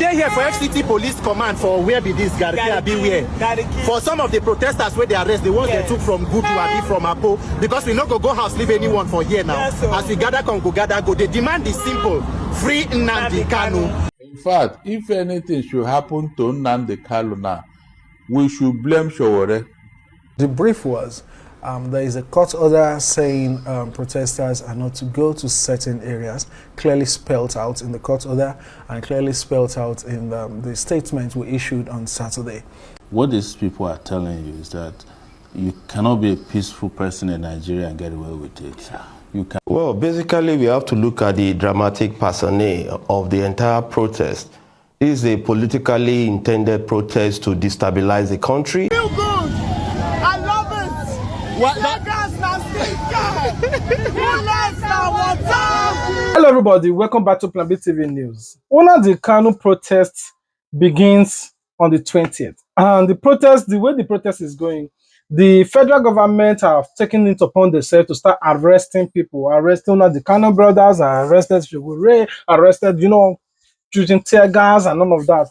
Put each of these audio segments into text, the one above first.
dey here for FCT Police Command for where be this Garkia be where? For some of the protesters where they arrest, the ones they took from Gudu or from Apo, because we not go house leave anyone for here now. As we gather come go gather go. The demand is simple: free Nnamdi Kanu. In fact, if anything should happen to Nnamdi Kanu now, we should blame Sowore. The brief was there is a court order saying protesters are not to go to certain areas, clearly spelled out in the court order and clearly spelled out in the statement we issued on Saturday. What these people are telling you is that you cannot be a peaceful person in Nigeria and get away with it. You can. Well, basically, we have to look at the dramatic personnel of the entire protest. This is a politically intended protest to destabilize the country. Feel good. I love it. What? Hello, everybody. Welcome back to Plan B TV News. Nnamdi Kanu protest begins on the 20th, and the way the protest is going, the federal government have taken it upon themselves to start arresting people, arresting the Kanu brothers, arrested Sowore, arrested, using tear gas and all of that.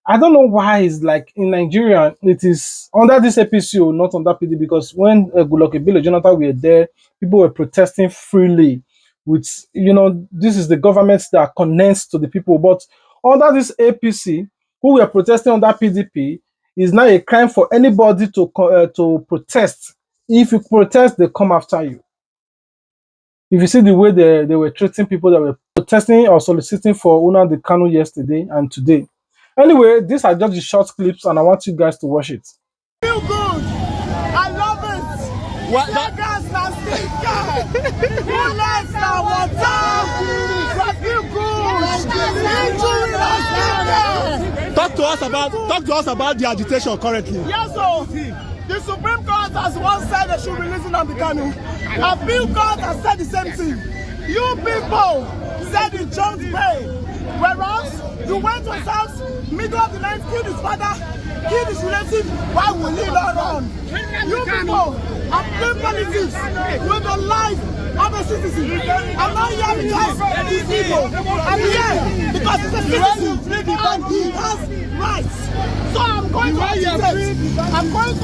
I don't know why it's like in Nigeria, it is under this APCO, not under PD, because when Goodluck Ebele, Jonathan were there, people were protesting freely with, this is the government that connects to the people. But under this APC, who were protesting under PDP, is now a crime for anybody to protest. If you protest, they come after you. If you see the way they were treating people that were protesting or soliciting for Nnamdi Kanu yesterday and today. Anyway, these are just the short clips, and I want you guys to watch it. Feel good. I love it. What? Gas now stick. Bullets now water. Feel good. Talk to us about the agitation currently. Yes, sir. The Supreme Court has once said they should release Nnamdi Kanu. Appeal Court has said the same thing. You people said it don't pay. Whereas you went to his house, middle of the night, killed his father, killed his relative. Why will he not run? You people are playing politics with the life of a citizen. I'm not here because these people. I'm here because he's a citizen and he has rights. So I'm going to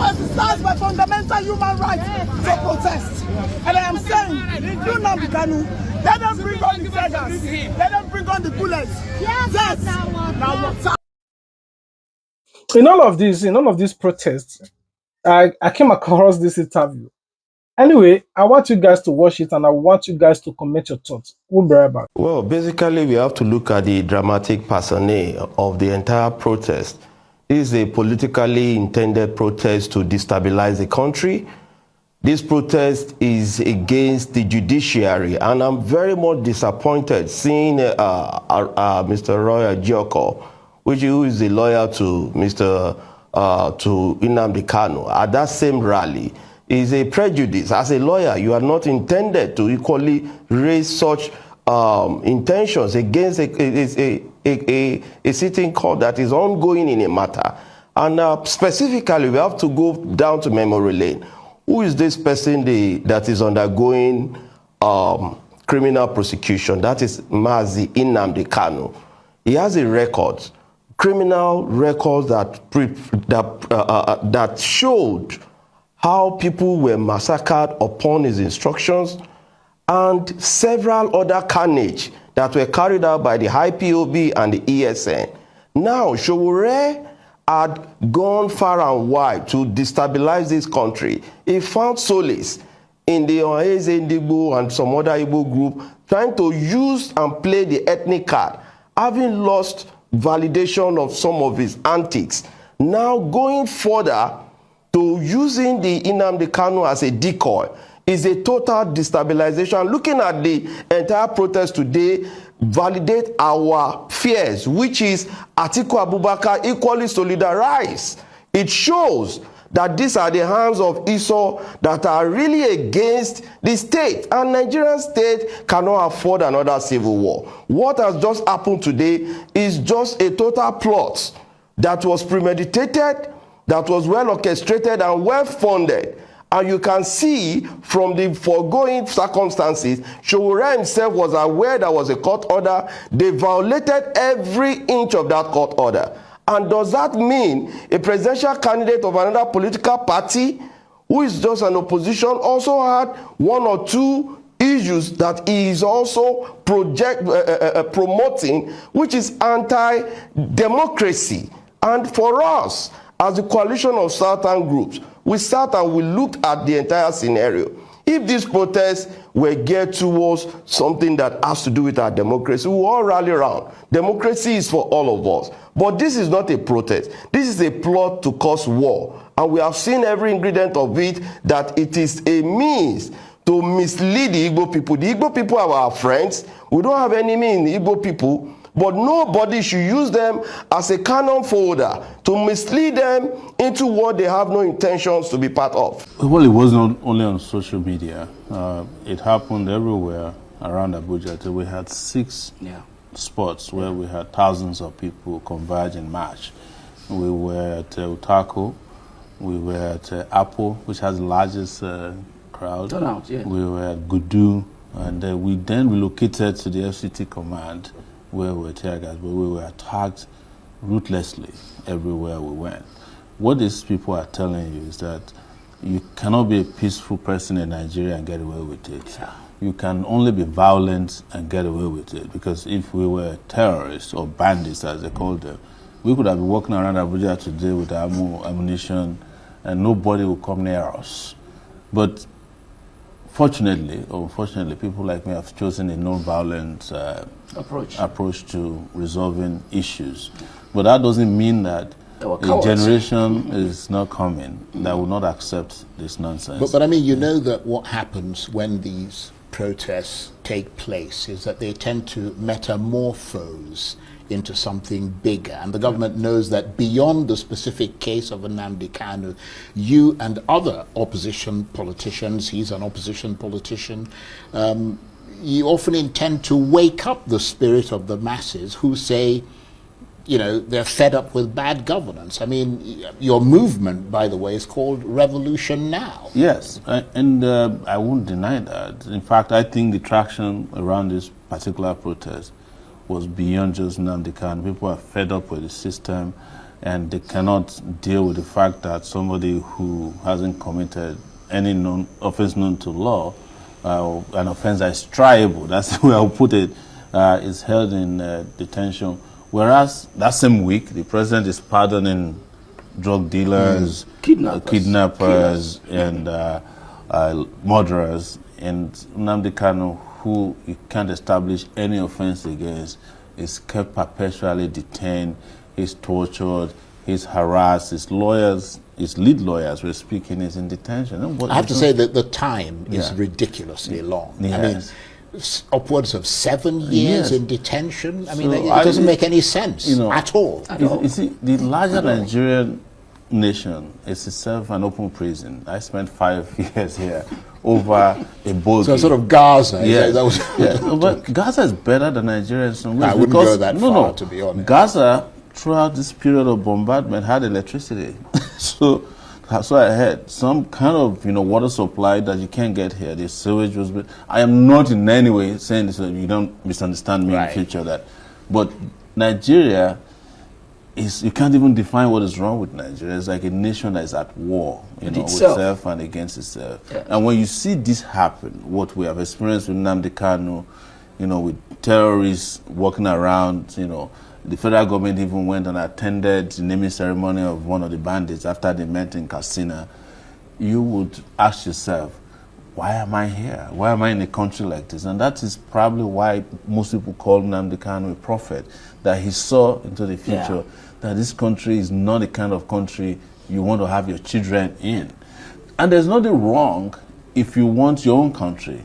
exercise my fundamental human rights to protest. And I am saying, you Nnamdi Kanu, let them bring on the feathers, let them bring on the bullets. Yes. Now what's up? In all of these protests, I came across this interview. Anyway, I want you guys to watch it, and I want you guys to comment your thoughts. We'll be right back. Well, basically, we have to look at the dramatic personnel of the entire protest. This is a politically intended protest to destabilize the country. This protest is against the judiciary, and I'm very much disappointed seeing Mr. Roy Ajioko, who is the lawyer to Nnamdi Kanu, at that same rally. Is a prejudice. As a lawyer, you are not intended to equally raise such intentions against a sitting court that is ongoing in a matter. And specifically, we have to go down to memory lane. Who is this person that is undergoing criminal prosecution? That is Mazi Nnamdi Kanu. He has a record, criminal record that showed how people were massacred upon his instructions, and several other carnage that were carried out by the IPOB and the ESN. Now, Sowore had gone far and wide to destabilize this country. He found solace in the Oheze Ndigbo and some other Igbo group trying to use and play the ethnic card, having lost validation of some of his antics. Now going further to using the Nnamdi Kanu as a decoy is a total destabilization. Looking at the entire protest today validate our fears, which is Atiku Abubakar equally solidarized. It shows that these are the hands of Esau that are really against the state, and Nigerian state cannot afford another civil war. What has just happened today is just a total plot that was premeditated, that was well orchestrated and well funded, And you can see from the foregoing circumstances, Sowore himself was aware there was a court order. They violated every inch of that court order. And does that mean a presidential candidate of another political party who is just an opposition also had one or two issues that he is also promoting, which is anti-democracy? And for us, as a coalition of Southern groups, we sat and we looked at the entire scenario. If these protests were geared towards something that has to do with our democracy, we will all rally around. Democracy is for all of us. But this is not a protest. This is a plot to cause war. And we have seen every ingredient of it, that it is a means to mislead the Igbo people. The Igbo people are our friends. We don't have enemy in the Igbo people. But nobody should use them as a cannon fodder to mislead them into what they have no intentions to be part of. Well, it wasn't only on social media. It happened everywhere around Abuja. We had 6 spots where we had thousands of people converge in march. We were at Utako, we were at Apple, which has the largest crowd. Turnout, yeah. We were at Gudu, and we then relocated to the FCT command, where we were tear gas, but we were attacked ruthlessly everywhere we went. What these people are telling you is that you cannot be a peaceful person in Nigeria and get away with it. Yeah. You can only be violent and get away with it, because if we were terrorists or bandits, as they call them, we could have been walking around Abuja today with ammunition and nobody would come near us. But fortunately or unfortunately, people like me have chosen a non-violent approach to resolving issues. But that doesn't mean that a generation is not coming that will not accept this nonsense. But I mean, you know that what happens when these protests take place is that they tend to metamorphose into something bigger, and the government knows that beyond the specific case of Nnamdi Kanu, you and other opposition politicians, he's an opposition politician, you often intend to wake up the spirit of the masses who say, you know, they're fed up with bad governance. I mean, your movement, by the way, is called Revolution Now. Yes, and I won't deny that. In fact, I think the traction around this particular protest was beyond just Nnamdi Kanu. People are fed up with the system, and they cannot deal with the fact that somebody who hasn't committed any offense known to law, an offense that is triable, that's the way I'll put it, is held in detention. Whereas that same week, the president is pardoning drug dealers, kidnappers and murderers, and Nnamdi Kanu, who you can't establish any offense against, is kept perpetually detained, he's tortured, he's harassed, his lawyers, his lead lawyers were speaking, is in detention. I have to say that the time is ridiculously long. Yes. I mean, upwards of 7 years in detention. I mean, it doesn't make any sense at all. You see, the larger Nigerian nation is itself an open prison. I spent 5 years here over a boat. So sort of Gaza. Yes. But Gaza is better than Nigeria in some ways. I wouldn't go that far, to be honest. Gaza, throughout this period of bombardment, had electricity. so I had some kind of water supply that you can't get here. The sewage was built. I am not in any way saying this so you don't misunderstand me in the future. But Nigeria is, you can't even define what is wrong with Nigeria. It's like a nation that is at war, with itself and against itself. Yes. And when you see this happen, what we have experienced with Nnamdi Kanu, with terrorists walking around, the federal government even went and attended the naming ceremony of one of the bandits after they met in Katsina. You would ask yourself, why am I here? Why am I in a country like this? And that is probably why most people call Nnamdi Kanu a prophet, that he saw into the future that this country is not the kind of country you want to have your children in. And there's nothing wrong if you want your own country.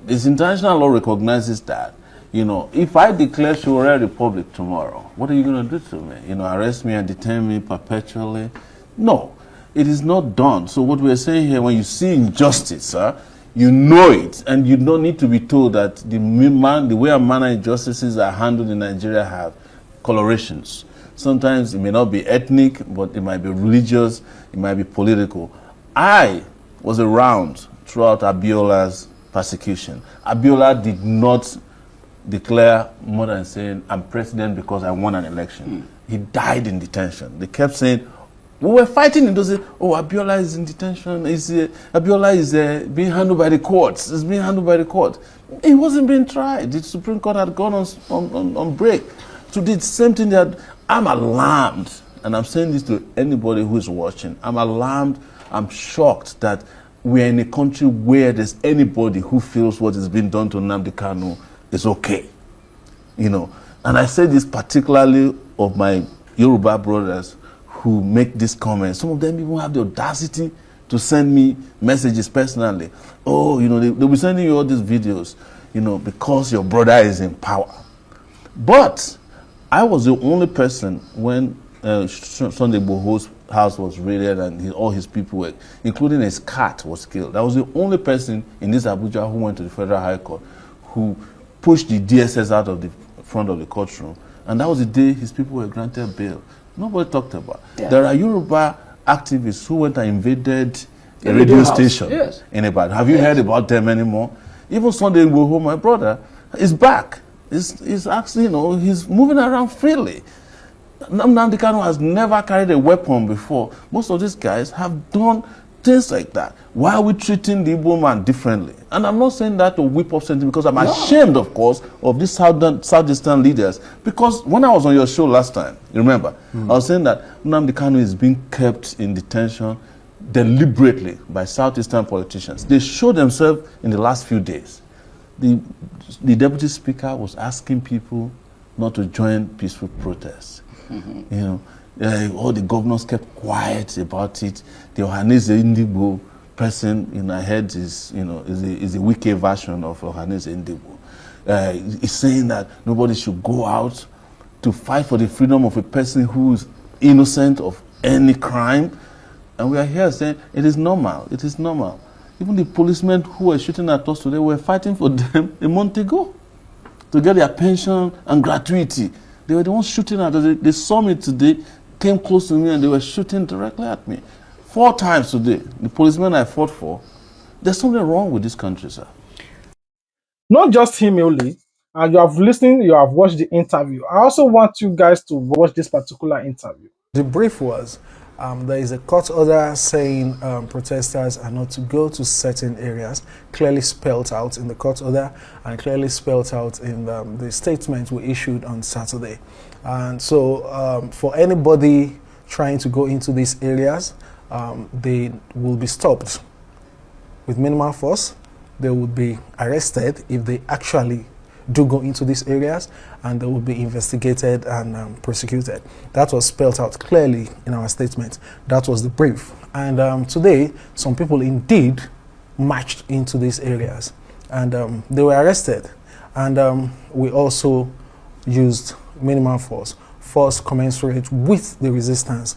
This international law recognizes that. If I declare Sowore Republic tomorrow, what are you going to do to me? Arrest me and detain me perpetually? No, it is not done. So what we're saying here, when you see injustice, you know it, and you don't need to be told that the way and manner injustices are handled in Nigeria have colorations. Sometimes it may not be ethnic, but it might be religious, it might be political. I was around throughout Abiola's persecution. Abiola did not declare more than saying, I'm president because I won an election. He died in detention. They kept saying, we were fighting in those days, oh, Abiola is in detention, Abiola is being handled by the courts, it's being handled by the court. He wasn't being tried. The Supreme Court had gone on break. So the same thing that I'm alarmed, and I'm saying this to anybody who is watching, I'm alarmed, I'm shocked that we're in a country where there's anybody who feels what is being done to Nnamdi Kanu is okay. You know, and I say this particularly of my Yoruba brothers who make these comments. Some of them even have the audacity to send me messages personally. Oh, you know, they'll be sending you all these videos, you know, because your brother is in power. But I was the only person when Sunday Igboho's house was raided and all his people were, including his cat, was killed. I was the only person in this Abuja who went to the Federal High Court who pushed the DSS out of the front of the courtroom. And that was the day his people were granted bail. Nobody talked about. Yeah. There are Yoruba activists who went and invaded a radio station in Ibadan. Have you heard about them anymore? Even Sunday Igboho, my brother, is back. He's actually, you know, he's moving around freely. Nnamdi Kanu has never carried a weapon before. Most of these guys have done things like that. Why are we treating the Igbo man differently? And I'm not saying that to whip up something because I'm ashamed, of course, of these Southeastern leaders. Because when I was on your show last time, you remember, I was saying that Nnamdi Kanu is being kept in detention deliberately by Southeastern politicians. They showed themselves in the last few days. The deputy speaker was asking people not to join peaceful protests. You know, all the governors kept quiet about it. The Ohaneze Ndigbo person in our head is, you know, is a wicked version of Ohaneze Ndigbo. He's saying that nobody should go out to fight for the freedom of a person who is innocent of any crime. And we are here saying it is normal. It is normal. Even the policemen who were shooting at us today were fighting for them a month ago to get their pension and gratuity. They were the ones shooting at us. They saw me today, came close to me, and they were shooting directly at me. 4 times today, the policemen I fought for. There's something wrong with this country, sir. Not just him only. And you have listened, you have watched the interview. I also want you guys to watch this particular interview. The brief was, there is a court order saying protesters are not to go to certain areas, clearly spelled out in the court order and clearly spelled out in the statement we issued on Saturday. And so for anybody trying to go into these areas, they will be stopped with minimal force. They will be arrested if they actually do go into these areas, and they will be investigated and prosecuted. That was spelled out clearly in our statement. That was the brief. And today, some people indeed marched into these areas, and they were arrested. And we also used minimal force commensurate with the resistance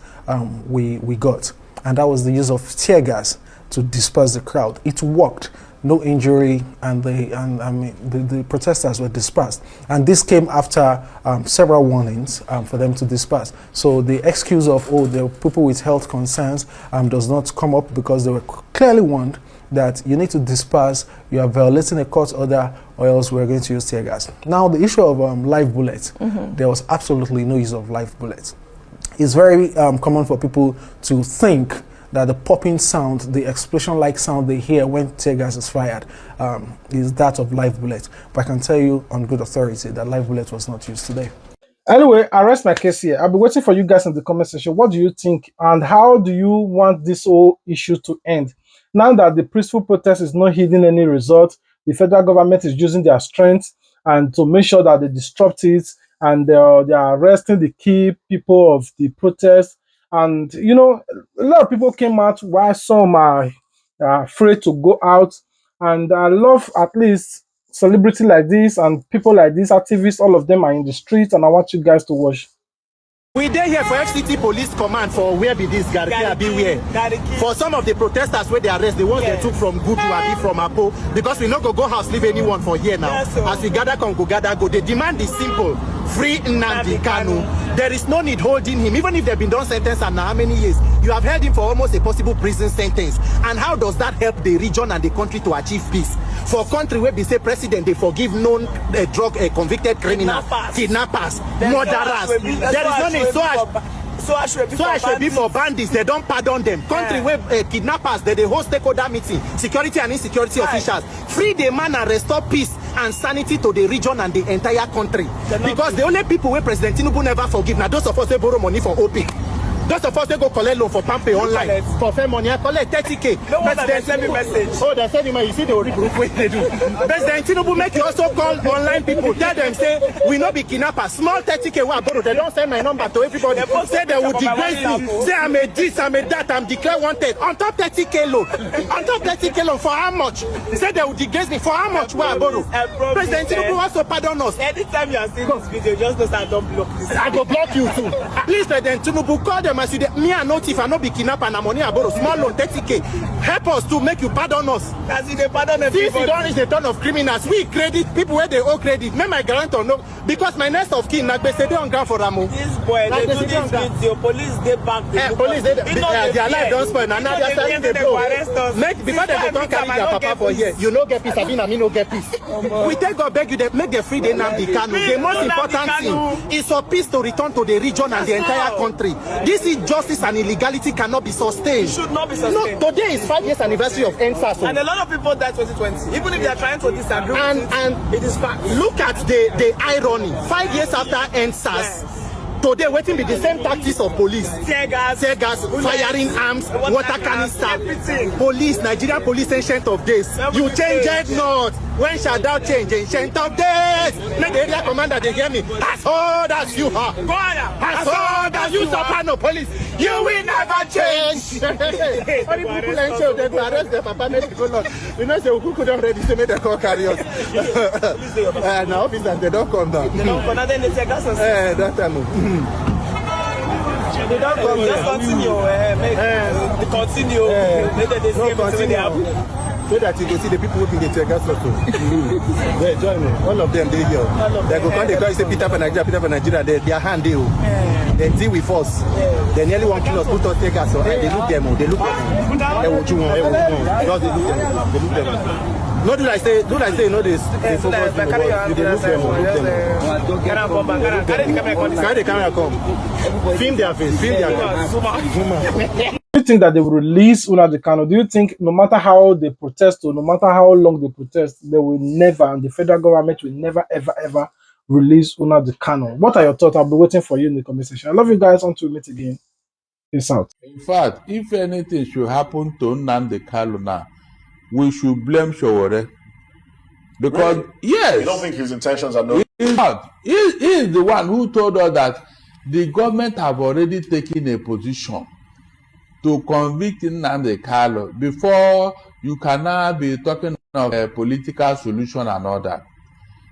we got. And that was the use of tear gas to disperse the crowd. It worked. No injury, and the protesters were dispersed. And this came after several warnings for them to disperse. So the excuse of, oh, there are people with health concerns does not come up, because they were clearly warned that you need to disperse, you are violating a court order, or else we're going to use tear gas. Now, the issue of live bullets, there was absolutely no use of live bullets. It's very common for people to think that the popping sound, the explosion-like sound they hear when tear gas is fired is that of live bullets. But I can tell you on good authority that live bullet was not used today. Anyway, I rest my case here. I'll be waiting for you guys in the comment section. What do you think, and how do you want this whole issue to end? Now that the peaceful protest is not yielding any result, the federal government is using their strength and to make sure that they disrupt it, and they are arresting the key people of the protest. And, you know, a lot of people came out while some are afraid to go out. And I love at least celebrity like this and people like this, activists, all of them are in the streets, and I want you guys to watch. We dey here for FCT Police Command for where be this Garcia be where. For some of the protesters where they arrest, the ones they took from Good to Abi from Apo, because we not go house leave anyone for here now. As we gather go, the demand is simple: free Nnamdi Kanu. There is no need holding him, even if they've been done sentence and now how many years. You have held him for almost a possible prison sentence. And how does that help the region and the country to achieve peace? For country where we say president, they forgive known drug convicted criminals, kidnappers, murderers. There is no need. So I should be for bandits. They don't pardon them. Country where kidnappers, they host stakeholder meeting, security and insecurity officials. Free the man and restore peace and sanity to the region and the entire country. Because the only people where President Tinubu never forgive, now those of us who borrow money from OP. Those of us they go collect loan for Pampe online. For fair money, I collect 30K. No one that send me message. Oh, they send me, you see the group way they do. President Tinubu make you also call online people. Tell them, say, we not be kidnappers. Small 30K, what borrow. They don't send my number to everybody. Say they would degrade me. Say I'm a this, I'm a that, I'm declared wanted. On top 30K loan. On top 30K loan for how much? Say they would degrade me. For how much? What borrow? President Tinubu wants to pardon us. Anytime you are seeing this video, just know that I don't block this. I go block you too. Please, President Tinubu, call them. Me and not if I not be kidnapped and money I borrow small loan 30K. Help us to make you pardon us. As in they pardon everybody. Since you don't reach the turn of criminals, we credit people where they owe credit. Make my guarantor no, because my next of kin they say they on ground for Ramo. This boy, they do this video. Police they back. Police their life don't spoil. Now they are the blow. Make before they don't carry their papa for here. You no get peace. I mean no get peace. We take God beg you they make the free the Nnamdi Kanu. The most important thing is for peace to return to the region and the entire country. This is justice and illegality cannot be sustained. It should not be sustained. No, today is 5 years anniversary of NSAS. And a lot of people died 2020. Even if they are trying to disagree and it is fact. Look at the irony. 5 years after NSAS, today waiting with the same tactics of police. Tear gas, firing arms, water canister. Police, Nigerian police ancient of days. You change it not. When shall thou change ancient of days? Make the area commander they hear me. As old as you are. As old as you Soprano police. You will never change. Only people and show them to arrest their papa make people not. You know, say who don't ready to make the call carry us. Now officers they don't come down. They don't come down, then they take us. That time. They don't come. Just continue. Continue. They continue. So that you can see the people who can take us also. They join me. All of them, they here. They go come, they call you say Peter for Nigeria, their hand deal. They deal with us. They nearly want to kill us, put us take us. So they look them, they look them. They will chew on, just they look them. No, do like say, you know this. They focus on the they look them, Carry the camera come. Film their face, film their face. Do you think that they will release Nnamdi Kanu? Do you think no matter how they protest or no matter how long they protest, they will never, and the federal government will never, ever release Nnamdi Kanu? What are your thoughts? I'll be waiting for you in the comment section. I love you guys. Until we meet again. Peace out. In fact, if anything should happen to Nnamdi Kanu now, we should blame Sowore. Because, really? Yes. You don't think his intentions are no? He is the one who told us that the government have already taken a position to convict Nnamdi Kanu before you can now be talking of a political solution and all that.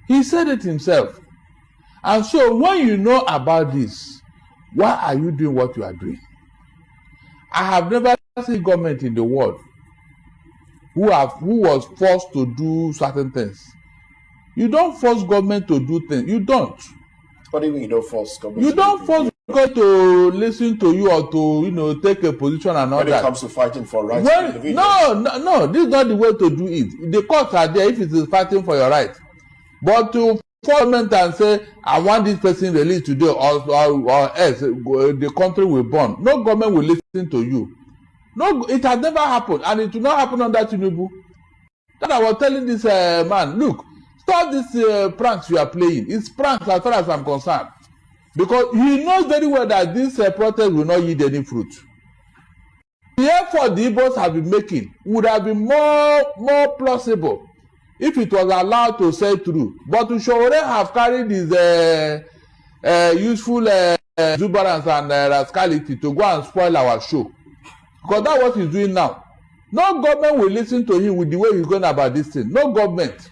He said it himself. And so when you know about this, why are you doing what you are doing? I have never seen government in the world who was forced to do certain things. You don't force government to do things. You don't. What do you mean you don't force government? You don't force government to listen to you or to take a position and all that. When it comes to fighting for rights of individuals. No, this is not the way to do it. The courts are there if it is fighting for your right. But to force government and say, I want this person released today or else the country will burn. No government will listen to you. No, it has never happened, and it will not happen under Tinubu. That I was telling this man, look, stop this pranks you are playing. It's pranks as far as I'm concerned. Because he knows very well that this protest will not yield any fruit. The effort the Igbos have been making would have been more plausible if it was allowed to say through. But Sowore have carried his useful exuberance and rascality to go and spoil our show. Because that's what he's doing now. No government will listen to him with the way he's going about this thing. No government.